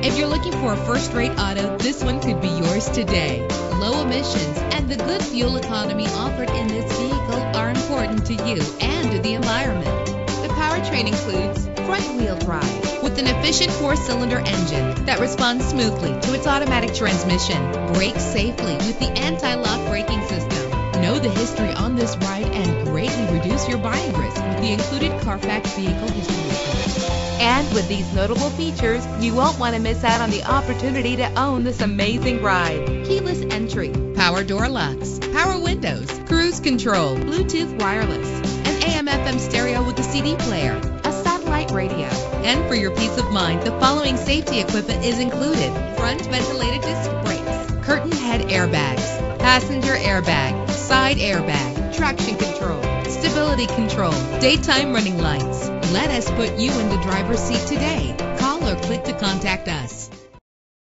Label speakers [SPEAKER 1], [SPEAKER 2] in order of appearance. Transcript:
[SPEAKER 1] If you're looking for a first-rate auto, this one could be yours today. Low emissions and the good fuel economy offered in this vehicle are important to you and to the environment. The powertrain includes front-wheel drive with an efficient 4-cylinder engine that responds smoothly to its automatic transmission. Brake safely with the anti-lock braking system. Know the history on this ride and greatly reduce your buying risk with the included Carfax Vehicle History Report.
[SPEAKER 2] And with these notable features, you won't want to miss out on the opportunity to own this amazing ride.
[SPEAKER 1] Keyless entry, power door locks, power windows, cruise control, Bluetooth wireless, an AM/FM stereo with a CD player, a satellite radio. And for your peace of mind, the following safety equipment is included: front ventilated disc brakes, curtain head airbags, passenger airbag, side airbag, traction control, stability control, daytime running lights. Let us put you in the driver's seat today. Call or click to contact us.